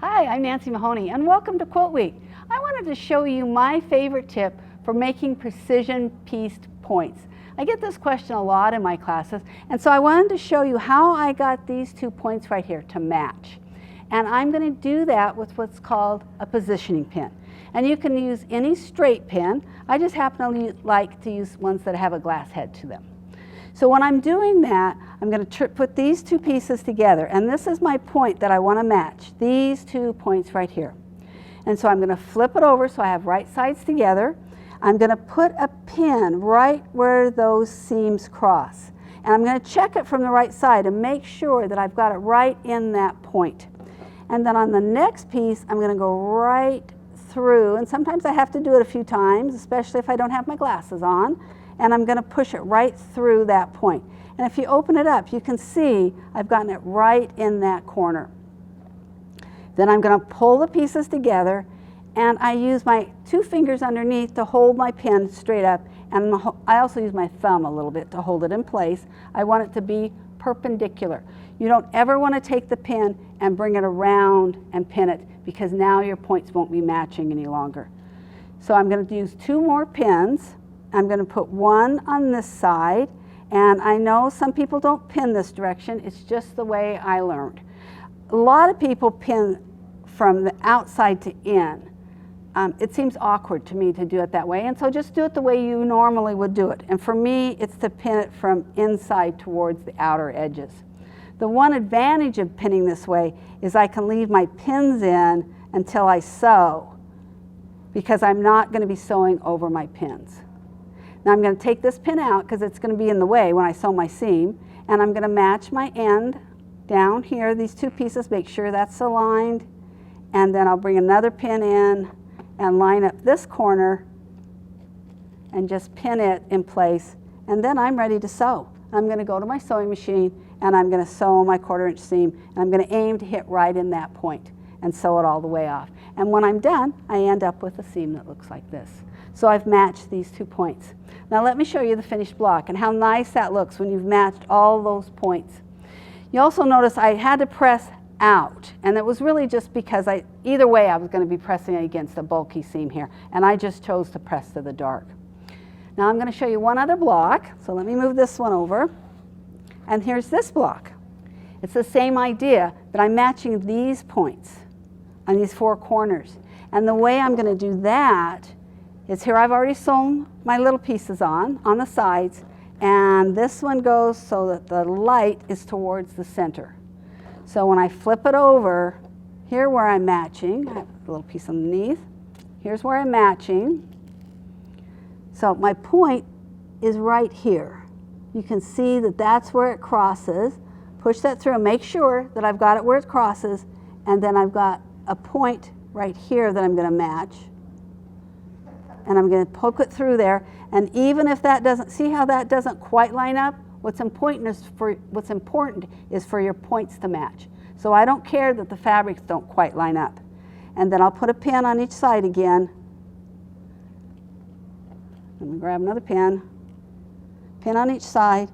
Hi, I'm Nancy Mahoney and welcome to Quilt Week. I wanted to show you my favorite tip for making precision pieced points. I get this question a lot in my classes, and so I wanted to show you how I got these 2 points right here to match. And I'm going to do that with what's called a positioning pin. And you can use any straight pin. I just happen to like to use ones that have a glass head to them. So when I'm doing that, I'm going to put these 2 pieces together, and this is my point that I want to match, these 2 points right here. And so I'm going to flip it over so I have right sides together. I'm going to put a pin right where those seams cross. And I'm going to check it from the right side and make sure that I've got it right in that point. And then on the next piece, I'm going to go right through, and sometimes I have to do it a few times, especially if I don't have my glasses on. And I'm going to push it right through that point. And if you open it up, you can see I've gotten it right in that corner. Then I'm going to pull the pieces together, and I use my 2 fingers underneath to hold my pin straight up, and I also use my thumb a little bit to hold it in place. I want it to be perpendicular. You don't ever want to take the pin and bring it around and pin it, because now your points won't be matching any longer. So I'm going to use 2 more pins. I'm going to put one on this side, and I know some people don't pin this direction. It's just the way I learned. A lot of people pin from the outside to in. It seems awkward to me to do it that way, and so just do it the way you normally would do it. And for me, it's to pin it from inside towards the outer edges. The one advantage of pinning this way is I can leave my pins in until I sew, because I'm not going to be sewing over my pins. Now I'm going to take this pin out because it's going to be in the way when I sew my seam, and I'm going to match my end down here, these 2 pieces, make sure that's aligned, and then I'll bring another pin in and line up this corner and just pin it in place, and then I'm ready to sew. I'm going to go to my sewing machine and I'm going to sew my 1/4 inch seam, and I'm going to aim to hit right in that point and sew it all the way off. And when I'm done, I end up with a seam that looks like this. So I've matched these 2 points. Now let me show you the finished block and how nice that looks when you've matched all those points. You also notice I had to press out, and it was really just because either way I was going to be pressing against a bulky seam here, and I just chose to press to the dark. Now I'm going to show you one other block, so let me move this one over, and here's this block. It's the same idea, but I'm matching these points on these 4 corners, and the way I'm going to do that is here I've already sewn my little pieces on the sides, and this one goes so that the light is towards the center. So when I flip it over, here where I'm matching, I have a little piece underneath, here's where I'm matching. So my point is right here. You can see that that's where it crosses. Push that through and make sure that I've got it where it crosses, and then I've got a point right here that I'm going to match. And I'm going to poke it through there, and even if that doesn't, see how that doesn't quite line up? What's important is for your points to match. So I don't care that the fabrics don't quite line up. And then I'll put a pin on each side again. Let me grab another pin on each side,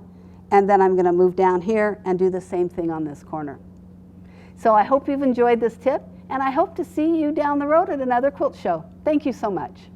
and then I'm going to move down here and do the same thing on this corner. So I hope you've enjoyed this tip, and I hope to see you down the road at another quilt show. Thank you so much.